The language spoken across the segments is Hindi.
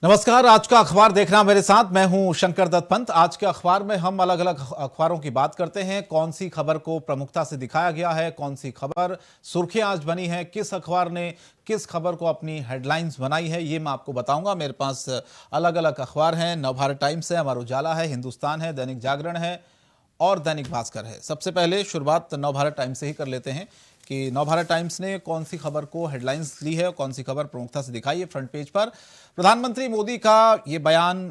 नमस्कार। आज का अखबार देखना मेरे साथ, मैं हूं शंकर दत्त पंत। आज के अखबार में हम अलग अलग अखबारों की बात करते हैं। कौन सी खबर को प्रमुखता से दिखाया गया है, कौन सी खबर सुर्खियां आज बनी है, किस अखबार ने किस खबर को अपनी हेडलाइंस बनाई है, ये मैं आपको बताऊंगा। मेरे पास अलग अलग अखबार हैं। नवभारत टाइम्स है, अमर उजाला है, हिंदुस्तान है, दैनिक जागरण है और दैनिक भास्कर है। सबसे पहले शुरुआत नवभारत टाइम्स से ही कर लेते हैं कि नवभारत टाइम्स ने कौन सी खबर को हेडलाइंस ली है और कौन सी खबर प्रमुखता से दिखाई है। फ्रंट पेज पर प्रधानमंत्री मोदी का ये बयान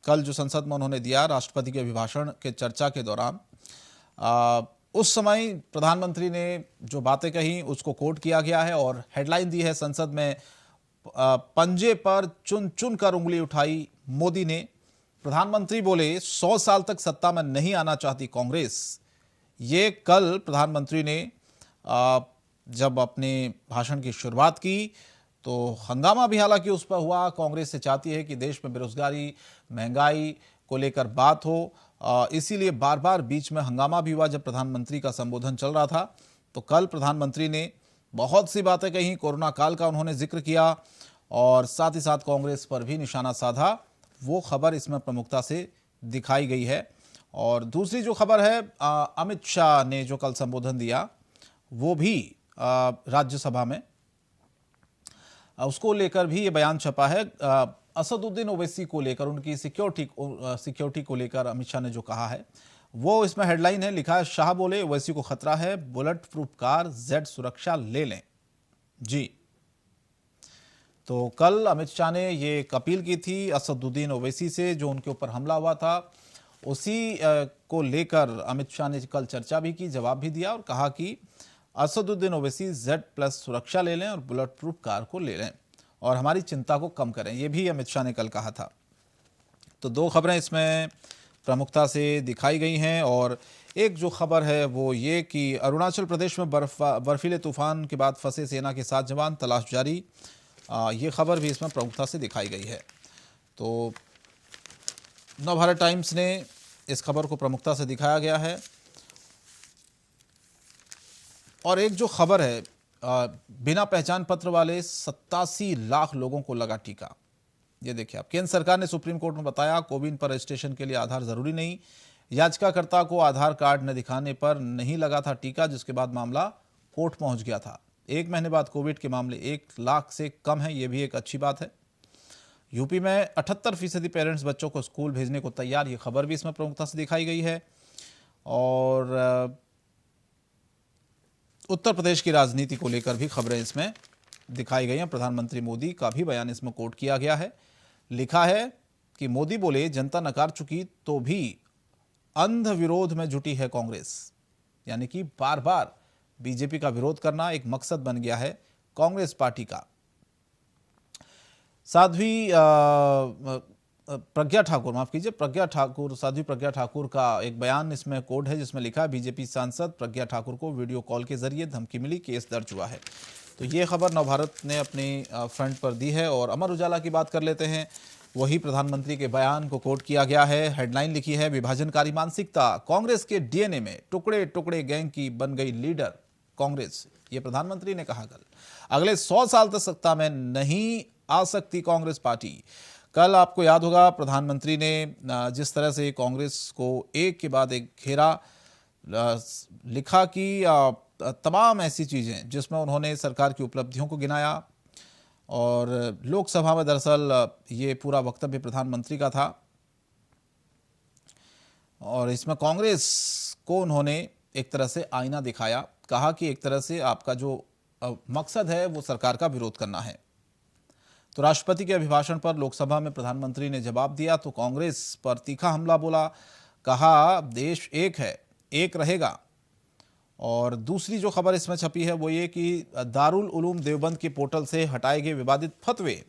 कल जो संसद में उन्होंने दिया राष्ट्रपति के अभिभाषण के चर्चा के दौरान, उस समय प्रधानमंत्री ने जो बातें कही उसको कोट किया गया है और हेडलाइन दी है संसद में, पंजे पर चुन चुन कर उंगली उठाई मोदी ने। प्रधानमंत्री बोले 100 साल तक सत्ता में नहीं आना चाहती कांग्रेस। ये कल प्रधानमंत्री ने जब अपने भाषण की शुरुआत की तो हंगामा भी हालांकि उस पर हुआ। कांग्रेस से चाहती है कि देश में बेरोजगारी, महंगाई को लेकर बात हो, इसीलिए बार बार बीच में हंगामा भी हुआ जब प्रधानमंत्री का संबोधन चल रहा था। तो कल प्रधानमंत्री ने बहुत सी बातें कही, कोरोना काल का उन्होंने जिक्र किया और साथ ही साथ कांग्रेस पर भी निशाना साधा। वो खबर इसमें प्रमुखता से दिखाई गई है। और दूसरी जो खबर है, अमित शाह ने जो कल संबोधन दिया वो भी राज्यसभा में, उसको लेकर भी ये बयान छपा है। असदुद्दीन ओवैसी को लेकर, उनकी सिक्योरिटी को लेकर अमित शाह ने जो कहा है वो इसमें हेडलाइन है। लिखा है, शाह बोले ओवैसी को खतरा है, बुलेट प्रूफ कार जेड सुरक्षा ले लें। जी, तो कल अमित शाह ने ये एक अपील की थी असदुद्दीन ओवैसी से, जो उनके ऊपर हमला हुआ था। उसी को लेकर अमित शाह ने कल चर्चा भी की, जवाब भी दिया और कहा कि असदुद्दीन ओवैसी Z+ सुरक्षा ले लें और बुलेट प्रूफ कार को ले लें और हमारी चिंता को कम करें। ये भी अमित शाह ने कल कहा था। तो दो खबरें इसमें प्रमुखता से दिखाई गई हैं। और एक जो खबर है वो ये कि अरुणाचल प्रदेश में बर्फीले तूफान के बाद फंसे सेना के 7 जवान, तलाश जारी। ये खबर भी इसमें प्रमुखता से दिखाई गई है। तो नवभारत टाइम्स ने इस खबर को प्रमुखता से दिखाया गया है। और एक जो खबर है, बिना पहचान पत्र वाले 87 लाख लोगों को लगा टीका। ये देखिए आप, केंद्र सरकार ने सुप्रीम कोर्ट में बताया कोविन पर रजिस्ट्रेशन के लिए आधार जरूरी नहीं। याचिकाकर्ता को आधार कार्ड न दिखाने पर नहीं लगा था टीका, जिसके बाद मामला कोर्ट पहुंच गया था। 1 महीने बाद कोविड के मामले 1 लाख से कम है, ये भी एक अच्छी बात है। यूपी में 78% पेरेंट्स बच्चों को स्कूल भेजने को तैयार, ये खबर भी इसमें प्रमुखता से दिखाई गई है। और उत्तर प्रदेश की राजनीति को लेकर भी खबरें इसमें दिखाई गई हैं। प्रधानमंत्री मोदी का भी बयान इसमें कोट किया गया है। लिखा है कि मोदी बोले जनता नकार चुकी तो भी अंध विरोध में जुटी है कांग्रेस। यानी कि बार बार बीजेपी का विरोध करना एक मकसद बन गया है कांग्रेस पार्टी का। साध्वी प्रज्ञा ठाकुर, माफ कीजिए, साध्वी प्रज्ञा ठाकुर का एक बयान इसमें कोड है, जिसमें लिखा है बीजेपी सांसद प्रज्ञा ठाकुर को वीडियो कॉल के जरिए धमकी मिली, केस दर्ज हुआ है। तो ये खबर नवभारत ने अपनी फ्रंट पर दी है। और अमर उजाला की बात कर लेते हैं। वही प्रधानमंत्री के बयान को कोट किया गया है। हेडलाइन लिखी है, विभाजनकारी मानसिकता कांग्रेस के डीएनए में, टुकड़े टुकड़े गैंग की बन गई लीडर कांग्रेस। ये प्रधानमंत्री ने कहा कल। अगले 100 साल तक सत्ता में नहीं आ सकती कांग्रेस पार्टी। कल आपको याद होगा प्रधानमंत्री ने जिस तरह से कांग्रेस को एक के बाद एक घेरा, लिखा कि तमाम ऐसी चीज़ें जिसमें उन्होंने सरकार की उपलब्धियों को गिनाया। और लोकसभा में दरअसल ये पूरा वक्तव्य प्रधानमंत्री का था और इसमें कांग्रेस को उन्होंने एक तरह से आईना दिखाया। कहा कि एक तरह से आपका जो मकसद है वो सरकार का विरोध करना है। तो राष्ट्रपति के अभिभाषण पर लोकसभा में प्रधानमंत्री ने जवाब दिया तो कांग्रेस पर तीखा हमला बोला। कहा देश एक है, एक रहेगा। और दूसरी जो खबर इसमें छपी है वो ये कि दारुल उलूम देवबंद के पोर्टल से हटाए गए विवादित फतवे।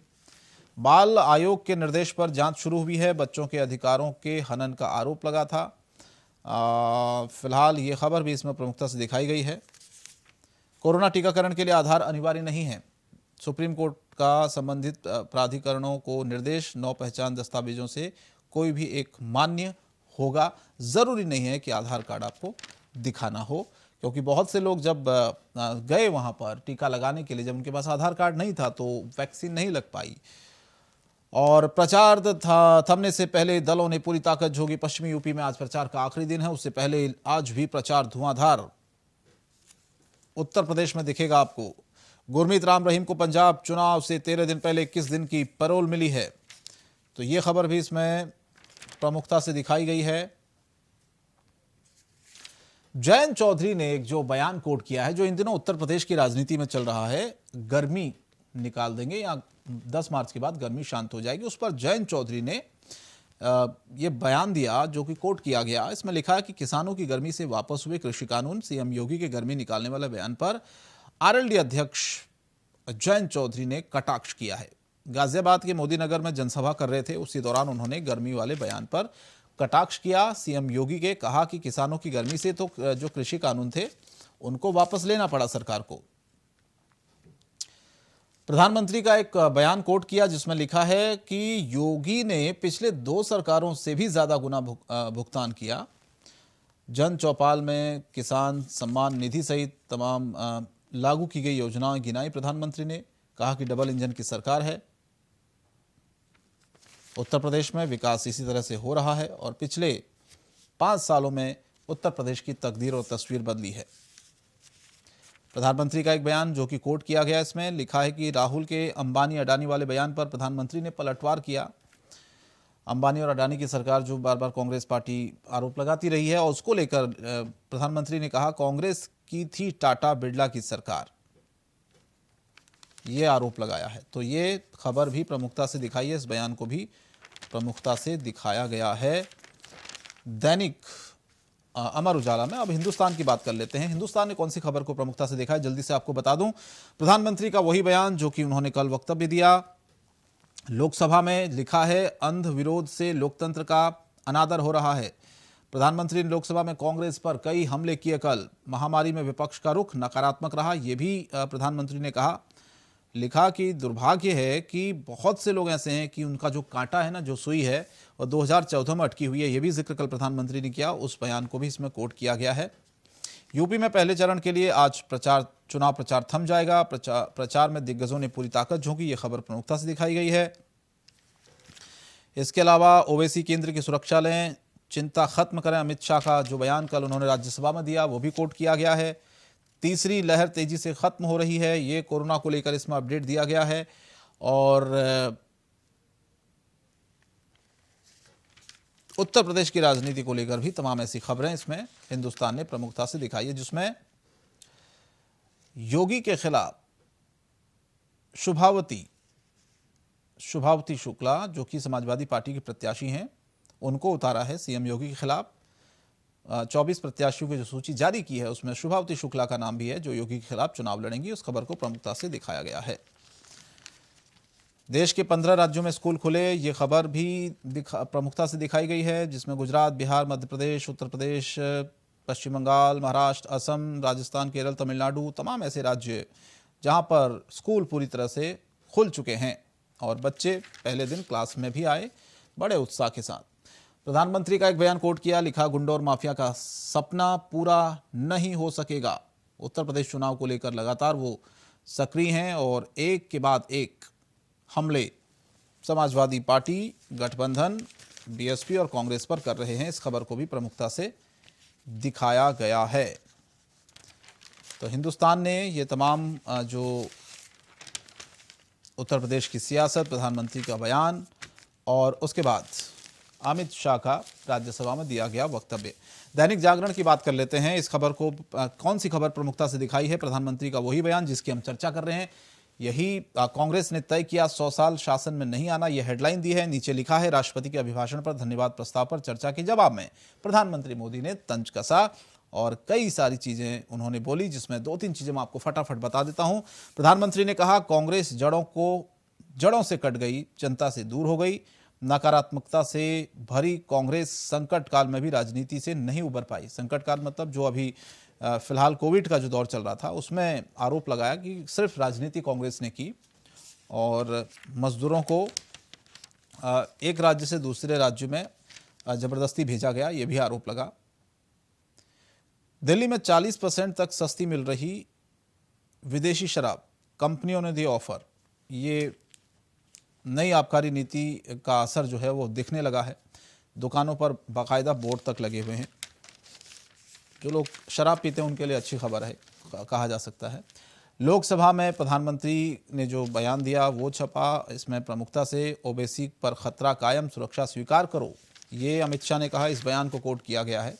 बाल आयोग के निर्देश पर जांच शुरू हुई है। बच्चों के अधिकारों के हनन का आरोप लगा था। फिलहाल ये खबर भी इसमें प्रमुखता से दिखाई गई है। कोरोना टीकाकरण के लिए आधार अनिवार्य नहीं है। सुप्रीम कोर्ट का संबंधित प्राधिकरणों को निर्देश, 9 पहचान दस्तावेजों से कोई भी एक मान्य होगा। जरूरी नहीं है कि आधार कार्ड आपको दिखाना हो, क्योंकि बहुत से लोग जब गए वहां पर टीका लगाने के लिए, जब उनके पास आधार कार्ड नहीं था तो वैक्सीन नहीं लग पाई। और प्रचार थमने से पहले दलों ने पूरी ताकत झोंकी। पश्चिमी यूपी में आज प्रचार का आखिरी दिन है, उससे पहले आज भी प्रचार धुआंधार। उत्तर प्रदेश में दिखेगा आपको, गुरमीत राम रहीम को पंजाब चुनाव से 13 दिन पहले 21 दिन की पैरोल मिली है, तो ये खबर भी इसमें प्रमुखता से दिखाई गई है। जयंत चौधरी ने एक जो बयान कोट किया है, जो इन दिनों उत्तर प्रदेश की राजनीति में चल रहा है, गर्मी निकाल देंगे या 10 मार्च के बाद गर्मी शांत हो जाएगी, उस पर जयंत चौधरी ने ये बयान दिया जो कि कोट किया गया। इसमें लिखा है कि किसानों की गर्मी से वापस हुए कृषि कानून, सीएम योगी के गर्मी निकालने वाले बयान पर आरएलडी अध्यक्ष जयंत चौधरी ने कटाक्ष किया है। गाजियाबाद के मोदीनगर में जनसभा कर रहे थे, उसी दौरान उन्होंने गर्मी वाले बयान पर कटाक्ष किया सीएम योगी के। कहा कि किसानों की गर्मी से तो जो कृषि कानून थे उनको वापस लेना पड़ा सरकार को। प्रधानमंत्री का एक बयान कोट किया जिसमें लिखा है कि योगी ने पिछले 2 सरकारों से भी ज्यादा गुना भुगतान किया। जन चौपाल में किसान सम्मान निधि सहित तमाम लागू की गई योजनाएं गिनाई प्रधानमंत्री ने। कहा कि डबल इंजन की सरकार है, उत्तर प्रदेश में विकास इसी तरह से हो रहा है और पिछले 5 सालों में उत्तर प्रदेश की तकदीर और तस्वीर बदली है। प्रधानमंत्री का एक बयान जो कि कोट किया गया, इसमें लिखा है कि राहुल के अंबानी अडानी वाले बयान पर प्रधानमंत्री ने पलटवार किया। अंबानी और अडानी की सरकार जो बार बार कांग्रेस पार्टी आरोप लगाती रही है, और उसको लेकर प्रधानमंत्री ने कहा कांग्रेस की थी टाटा बिरला की सरकार, ये आरोप लगाया है। तो ये खबर भी प्रमुखता से दिखाई है, इस बयान को भी प्रमुखता से दिखाया गया है दैनिक अमर उजाला में। अब हिंदुस्तान की बात कर लेते हैं। हिंदुस्तान ने कौन सी खबर को प्रमुखता से देखा है, जल्दी से आपको बता दूं। प्रधानमंत्री का वही बयान जो कि उन्होंने कल वक्तव्य दिया लोकसभा में। लिखा है अंध विरोध से लोकतंत्र का अनादर हो रहा है। प्रधानमंत्री ने लोकसभा में कांग्रेस पर कई हमले किए कल। महामारी में विपक्ष का रुख नकारात्मक रहा, यह भी प्रधानमंत्री ने कहा। लिखा कि दुर्भाग्य है कि बहुत से लोग ऐसे हैं कि उनका जो कांटा है ना, जो सुई है, और 2014 में अटकी हुई है। यह भी जिक्र कल प्रधानमंत्री ने किया, उस बयान को भी इसमें कोट किया गया है। यूपी में पहले चरण के लिए आज चुनाव प्रचार थम जाएगा। प्रचार में दिग्गजों ने पूरी ताकत झोंकी, ये खबर प्रमुखता से दिखाई गई है। इसके अलावा ओवैसी केंद्र की सुरक्षा लें, चिंता खत्म करें, अमित शाह का जो बयान कल उन्होंने राज्यसभा में दिया वो भी कोट किया गया है। तीसरी लहर तेजी से खत्म हो रही है, ये कोरोना को लेकर इसमें अपडेट दिया गया है। और उत्तर प्रदेश की राजनीति को लेकर भी तमाम ऐसी खबरें इसमें हिंदुस्तान ने प्रमुखता से दिखाई है, जिसमें योगी के खिलाफ शुभावती शुक्ला जो कि समाजवादी पार्टी की प्रत्याशी हैं, उनको उतारा है सीएम योगी के खिलाफ। 24 प्रत्याशियों की जो सूची जारी की है उसमें शुभावती शुक्ला का नाम भी है जो योगी के खिलाफ चुनाव लड़ेंगी। उस खबर को प्रमुखता से दिखाया गया है। देश के 15 राज्यों में स्कूल खुले, ये खबर भी प्रमुखता से दिखाई गई है, जिसमें गुजरात, बिहार, मध्य प्रदेश, उत्तर प्रदेश, पश्चिम बंगाल, महाराष्ट्र, असम, राजस्थान, केरल, तमिलनाडु, तमाम ऐसे राज्य जहां पर स्कूल पूरी तरह से खुल चुके हैं और बच्चे पहले दिन क्लास में भी आए बड़े उत्साह के साथ। प्रधानमंत्री का एक बयान कोट किया। लिखा गुंडों और माफिया का सपना पूरा नहीं हो सकेगा। उत्तर प्रदेश चुनाव को लेकर लगातार वो सक्रिय हैं और एक के बाद एक हमले समाजवादी पार्टी, गठबंधन, बीएसपी और कांग्रेस पर कर रहे हैं। इस खबर को भी प्रमुखता से दिखाया गया है। तो हिंदुस्तान ने ये तमाम जो उत्तर प्रदेश की सियासत, प्रधानमंत्री का बयान और उसके बाद अमित शाह का राज्यसभा में दिया गया वक्तव्य। दैनिक जागरण की बात कर लेते हैं। इस खबर को कौन सी खबर प्रमुखता से दिखाई है, प्रधानमंत्री का वही बयान जिसकी हम चर्चा कर रहे हैं। यही कांग्रेस ने तय किया 100 साल शासन में नहीं आना, यह हेडलाइन दी है। नीचे लिखा है राष्ट्रपति के अभिभाषण पर धन्यवाद प्रस्ताव पर चर्चा के जवाब में प्रधानमंत्री मोदी ने तंज कसा और कई सारी चीजें उन्होंने बोली, जिसमें 2-3 चीजें मैं आपको फटाफट बता देता हूं। प्रधानमंत्री ने कहा कांग्रेस जड़ों से कट गई, जनता से दूर हो गई। नकारात्मकता से भरी कांग्रेस संकट काल में भी राजनीति से नहीं उबर पाई। संकट काल मतलब जो अभी फिलहाल कोविड का जो दौर चल रहा था उसमें आरोप लगाया कि सिर्फ राजनीति कांग्रेस ने की और मजदूरों को एक राज्य से दूसरे राज्य में जबरदस्ती भेजा गया, ये भी आरोप लगा। दिल्ली में 40% तक सस्ती मिल रही विदेशी शराब, कंपनियों ने दी ऑफर, ये नई आबकारी नीति का असर जो है वो दिखने लगा है। दुकानों पर बाकायदा बोर्ड तक लगे हुए हैं। जो लोग शराब पीते हैं उनके लिए अच्छी खबर है, कहा जा सकता है। लोकसभा में प्रधानमंत्री ने जो बयान दिया वो छपा, इसमें प्रमुखता से ओवैसी पर खतरा कायम, सुरक्षा स्वीकार करो, ये अमित शाह ने कहा। इस बयान को कोट किया गया है।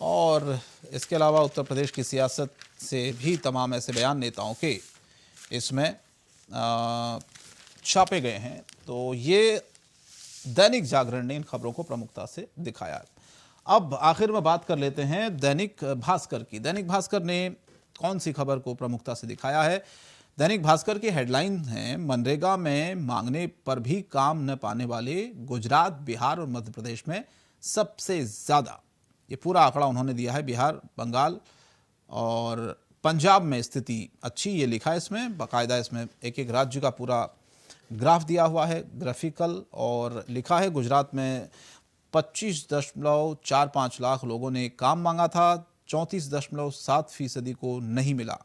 और इसके अलावा उत्तर प्रदेश की सियासत से भी तमाम ऐसे बयान नेताओं के इसमें छापे गए हैं। तो ये दैनिक जागरण ने इन खबरों को प्रमुखता से दिखाया है। अब आखिर में बात कर लेते हैं दैनिक भास्कर की। दैनिक भास्कर ने कौन सी खबर को प्रमुखता से दिखाया है? दैनिक भास्कर की हेडलाइन है, मनरेगा में मांगने पर भी काम न पाने वाले गुजरात, बिहार और मध्य प्रदेश में सबसे ज्यादा। ये पूरा आंकड़ा उन्होंने दिया है। बिहार, बंगाल और पंजाब में स्थिति अच्छी, ये लिखा है इसमें। बाकायदा इसमें एक एक राज्य का पूरा ग्राफ दिया हुआ है, ग्राफिकल, और लिखा है गुजरात में 25.45 लाख लोगों ने काम मांगा था, 34.7% को नहीं मिला।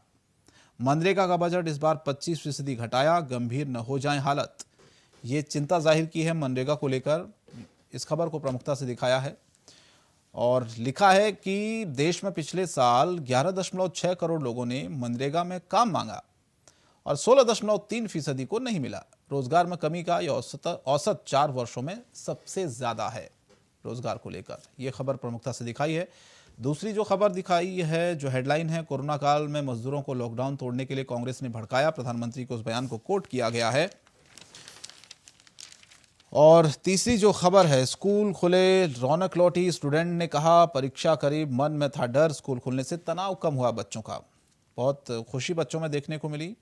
मनरेगा का बजट इस बार 25% घटाया, गंभीर न हो जाए हालत। ये चिंता जाहिर की है मनरेगा को लेकर। इस खबर को प्रमुखता से दिखाया है और लिखा है कि देश में पिछले साल 11.6 करोड़ लोगों ने मनरेगा में काम मांगा और 16.3% को नहीं मिला। रोजगार में कमी का यह औसत 4 वर्षों में सबसे ज्यादा है रोजगार को लेकर। यह खबर प्रमुखता से दिखाई है। दूसरी जो खबर दिखाई है, जो हेडलाइन है, कोरोना काल में मजदूरों को लॉकडाउन तोड़ने के लिए कांग्रेस ने भड़काया, प्रधानमंत्री को उस बयान को कोट किया गया है। और तीसरी जो खबर है, स्कूल खुले, रौनक लौटी, स्टूडेंट ने कहा परीक्षा करीब, मन में था डर, स्कूल खुलने से तनाव कम हुआ बच्चों का। बहुत खुशी बच्चों में देखने को मिली।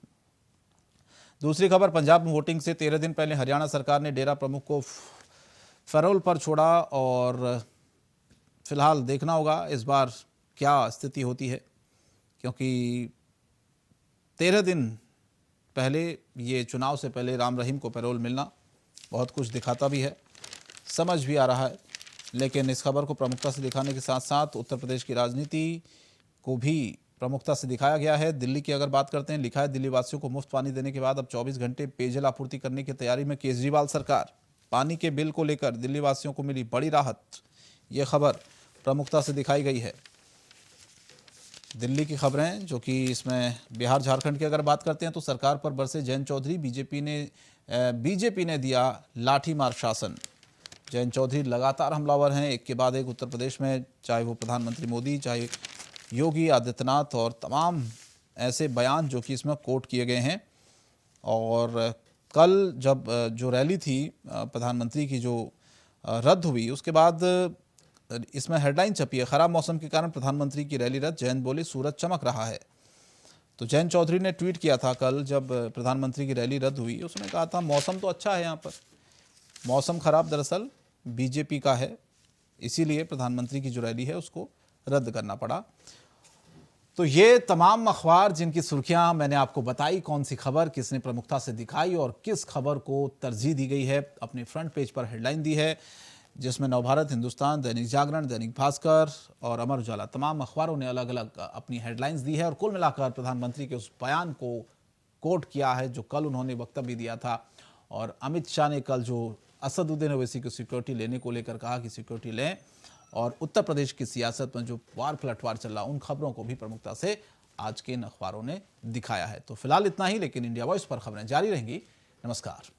दूसरी खबर, पंजाब में वोटिंग से 13 दिन पहले हरियाणा सरकार ने डेरा प्रमुख को फरोल पर छोड़ा और फिलहाल देखना होगा इस बार क्या स्थिति होती है, क्योंकि 13 दिन पहले, ये चुनाव से पहले, राम रहीम को पैरोल मिलना बहुत कुछ दिखाता भी है, समझ भी आ रहा है। लेकिन इस खबर को प्रमुखता से दिखाने के साथ साथ उत्तर प्रदेश की राजनीति को भी प्रमुखता से दिखाया गया है। दिल्ली की अगर बात करते हैं, लिखा है दिल्ली वासियों को मुफ्त पानी देने के बाद अब 24 घंटे पेयजल आपूर्ति करने की तैयारी में केजरीवाल सरकार। पानी के बिल को लेकर दिल्ली वासियों को मिली बड़ी राहत, यह खबर प्रमुखता से दिखाई गई है। दिल्ली की खबरें जो कि इसमें बिहार, झारखंड की अगर बात करते हैं तो सरकार पर बरसे जयंत चौधरी, बीजेपी ने दिया लाठीमार शासन। जयंत चौधरी लगातार हमलावर हैं, एक के बाद एक उत्तर प्रदेश में, चाहे वो प्रधानमंत्री मोदी, चाहे योगी आदित्यनाथ, और तमाम ऐसे बयान जो कि इसमें कोट किए गए हैं। और कल जब जो रैली थी प्रधानमंत्री की जो रद्द हुई, उसके बाद इसमें हेडलाइन छपी है, खराब मौसम के कारण प्रधानमंत्री की रैली रद्द, जयंत बोले सूरज चमक रहा है। तो जयंत चौधरी ने ट्वीट किया था कल जब प्रधानमंत्री की रैली रद्द हुई, उसने कहा था मौसम तो अच्छा है, यहाँ पर मौसम खराब दरअसल बीजेपी का है, इसीलिए प्रधानमंत्री की जो रैली है उसको रद्द करना पड़ा। तो ये तमाम अखबार जिनकी सुर्खियां मैंने आपको बताई, कौन सी खबर किसने प्रमुखता से दिखाई और किस खबर को तरजीह दी गई है, अपने फ्रंट पेज पर हेडलाइन दी है, जिसमें नवभारत, हिंदुस्तान, दैनिक जागरण, दैनिक भास्कर और अमर उजाला, तमाम अखबारों ने अलग अलग अपनी हेडलाइंस दी है। और कुल मिलाकर प्रधानमंत्री के उस बयान को कोट किया है जो कल उन्होंने वक्तव्य दिया था। और अमित शाह ने कल जो असदुद्दीन ओवैसी की सिक्योरिटी लेने को लेकर कहा कि सिक्योरिटी लें, और उत्तर प्रदेश की सियासत में जो वार पलटवार चल रहा, उन खबरों को भी प्रमुखता से आज के इन अखबारों ने दिखाया है। तो फिलहाल इतना ही, लेकिन इंडिया वॉइस पर खबरें जारी रहेंगी। नमस्कार।